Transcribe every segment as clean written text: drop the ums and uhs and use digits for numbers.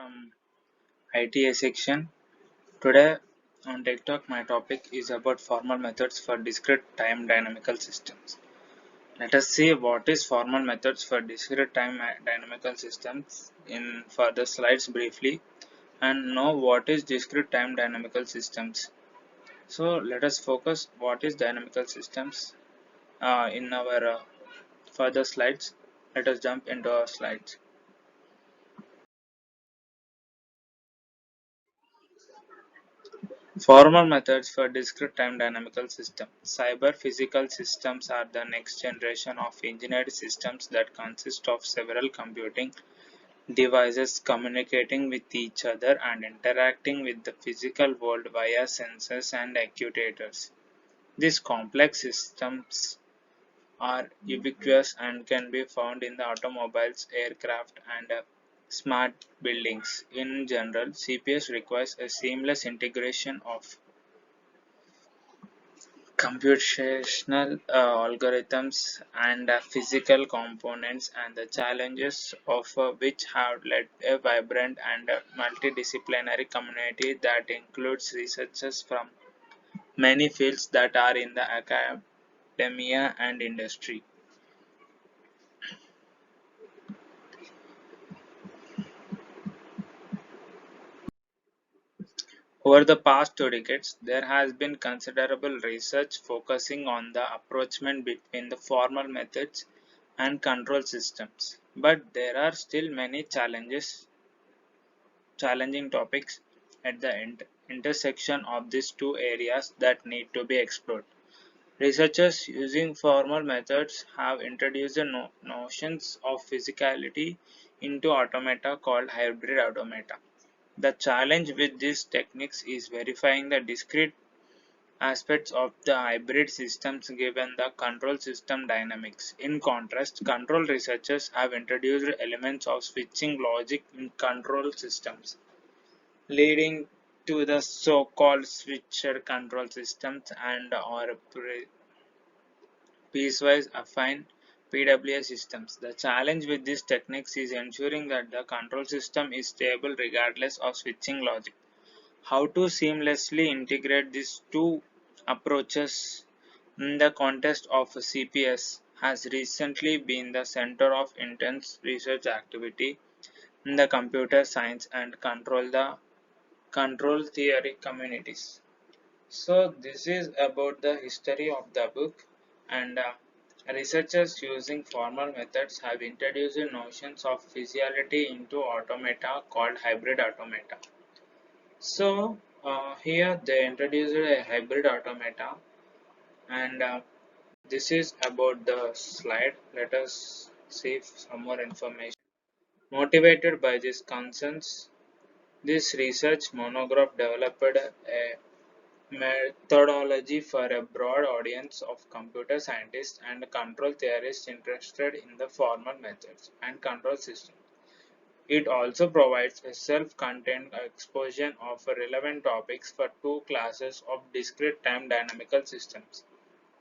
from ITA section. Today on TikTok, my topic is about formal methods for discrete time dynamical systems. Let us see what is formal methods for discrete time dynamical systems in further slides briefly and know what is discrete time dynamical systems. So let us focus what is dynamical systems in our further slides. Let us jump into our slides. Formal methods for discrete time dynamical systems. Cyber physical systems are the next generation of engineered systems that consist of several computing devices communicating with each other and interacting with the physical world via sensors and actuators. These complex systems are ubiquitous and can be found in the automobiles, aircraft, and smart buildings. In general, CPS requires a seamless integration of computational algorithms and physical components and the challenges of which have led a vibrant and multidisciplinary community that includes researchers from many fields that are in the academia and industry. Over the past 2 decades, there has been considerable research focusing on the approachment between the formal methods and control systems. But there are still many challenging topics at the intersection of these two areas that need to be explored. Researchers using formal methods have introduced the notions of physicality into automata called hybrid automata. The challenge with these techniques is verifying the discrete aspects of the hybrid systems given the control system dynamics. In contrast, control researchers have introduced elements of switching logic in control systems, leading to the so-called switcher control systems and or piecewise affine PWA systems. The challenge with these techniques is ensuring that the control system is stable regardless of switching logic. How to seamlessly integrate these two approaches in the context of CPS has recently been the center of intense research activity in the computer science and control theory communities. So this is about the history of the book and researchers using formal methods have introduced notions of physiology into automata called hybrid automata. So here they introduced a hybrid automata and this is about the slide. Let us see some more information. Motivated by these concerns, this research monograph developed a methodology for a broad audience of computer scientists and control theorists interested in the formal methods and control systems. It also provides a self-contained exposition of relevant topics for two classes of discrete time dynamical systems,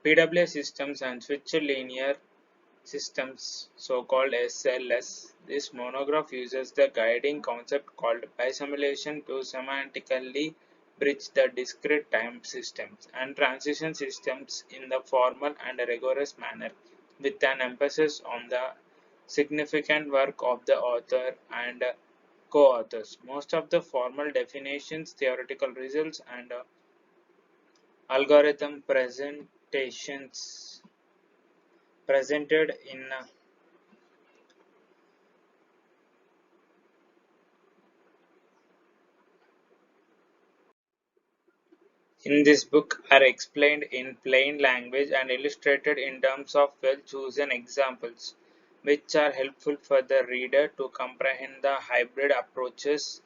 PWA systems and switched linear systems, so-called SLS. This monograph uses the guiding concept called bisimulation to semantically bridge the discrete time systems and transition systems in the formal and rigorous manner, with an emphasis on the significant work of the author and co-authors. Most of the formal definitions, theoretical results, and algorithm presentations presented in this book are explained in plain language and illustrated in terms of well-chosen examples, which are helpful for the reader to comprehend the hybrid approaches.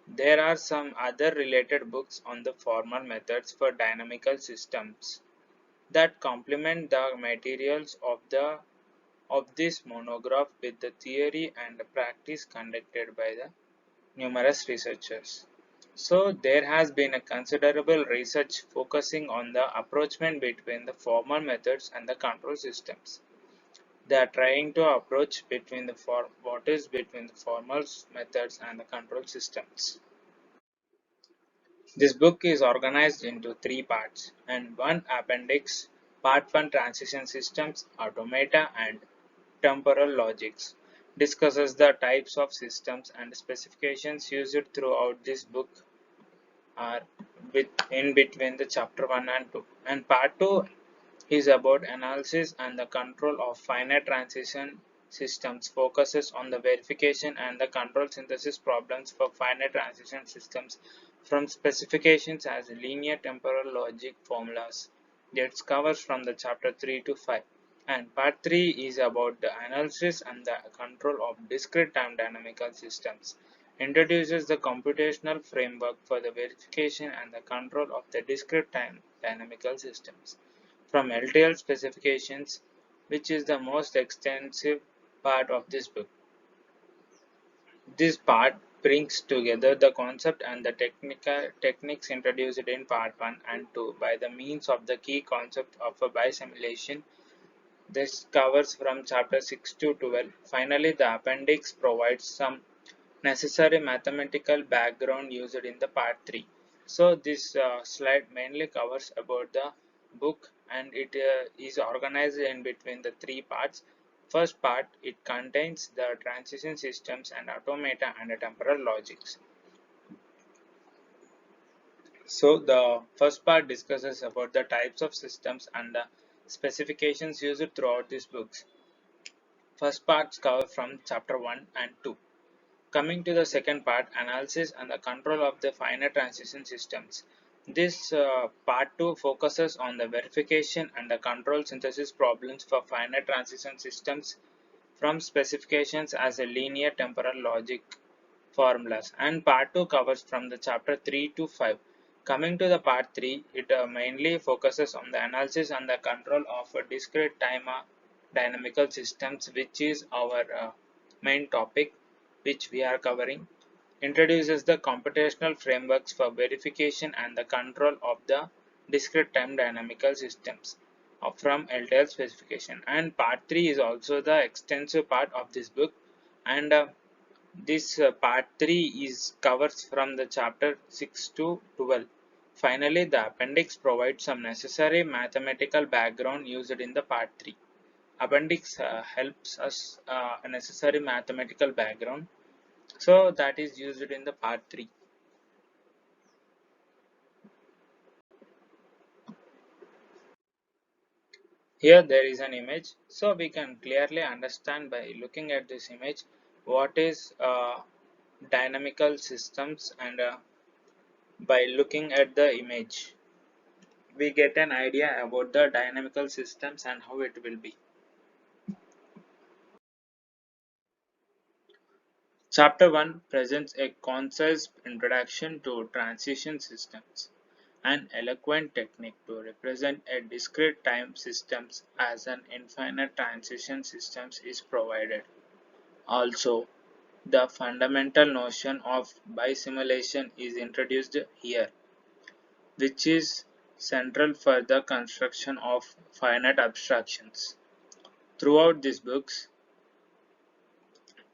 There are some other related books on the formal methods for dynamical systems that complement the materials of this monograph with the theory and practice conducted by the numerous researchers. So there has been a considerable research focusing on the approachment between the formal methods and the control systems. They are trying to approach between the what is between the formal methods and the control systems. This book is organized into three parts and one appendix. Part 1, Transition Systems, Automata and Temporal Logics, discusses the types of systems and specifications used throughout this book are in between the chapter 1 and 2. And part 2 is about analysis and the control of finite transition systems, focuses on the verification and the control synthesis problems for finite transition systems from specifications as linear temporal logic formulas. That covers from the chapter 3 to 5. And part 3 is about the analysis and the control of discrete time dynamical systems, introduces the computational framework for the verification and the control of the discrete time dynamical systems from LTL specifications, which is the most extensive part of this book. This part brings together the concept and the techniques introduced in part 1 and 2 by the means of the key concept of a bisimulation. This covers from chapter 6 to 12. Finally, the appendix provides some necessary mathematical background used in the part 3. So this slide mainly covers about the book, and it is organized in between the three parts. First part, it contains the transition systems and automata and temporal logics. So the first part discusses about the types of systems and the specifications used throughout these books. First parts cover from chapter 1 and 2. Coming to the second part, analysis and the control of the finite transition systems. This part 2 focuses on the verification and the control synthesis problems for finite transition systems from specifications as a linear temporal logic formulas, and part 2 covers from the chapter 3 to 5. Coming to the part 3, it mainly focuses on the analysis and the control of discrete time dynamical systems, which is our main topic which we are covering, introduces the computational frameworks for verification and the control of the discrete time dynamical systems from LTL specification. And part 3 is also the extensive part of this book, and this part 3 is covers from the chapter 6 to 12. Finally, the appendix provides some necessary mathematical background used in the part 3. Appendix helps us a necessary mathematical background, so that is used in the part 3. Here there is an image, so we can clearly understand by looking at this image what is dynamical systems, and by looking at the image we get an idea about the dynamical systems and how it will be. Chapter 1 presents a concise introduction to transition systems, an eloquent technique to represent a discrete time systems as an infinite transition systems is provided. Also, the fundamental notion of bisimulation is introduced here, which is central for the construction of finite abstractions. Throughout these books,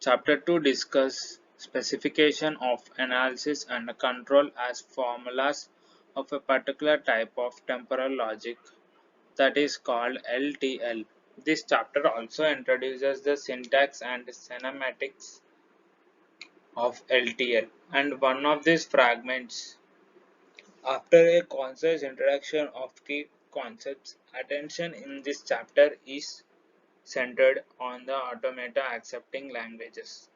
Chapter 2 discusses specification of analysis and control as formulas of a particular type of temporal logic, that is called LTL. This chapter also introduces the syntax and semantics of LTL, and one of these fragments. After a concise introduction of key concepts, attention in this chapter is centered on the automata accepting languages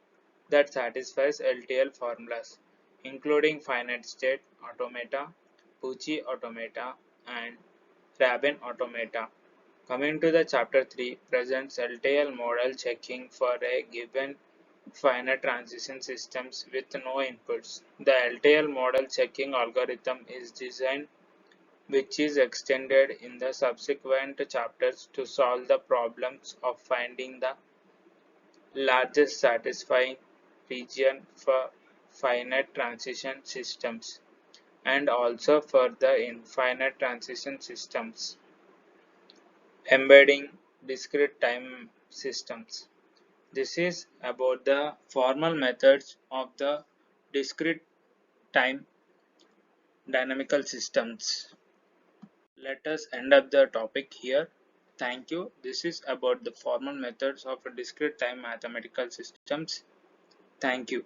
that satisfies LTL formulas, including finite state automata, Pucci automata, and Rabin automata. Coming to the chapter 3 presents LTL model checking for a given finite transition systems with no inputs. The LTL model checking algorithm is designed, which is extended in the subsequent chapters to solve the problems of finding the largest satisfying region for finite transition systems, and also for the infinite transition systems embedding discrete time systems. This is about the formal methods of the discrete time dynamical systems. Let us end up the topic here. Thank you. This is about the formal methods of discrete time mathematical systems. Thank you.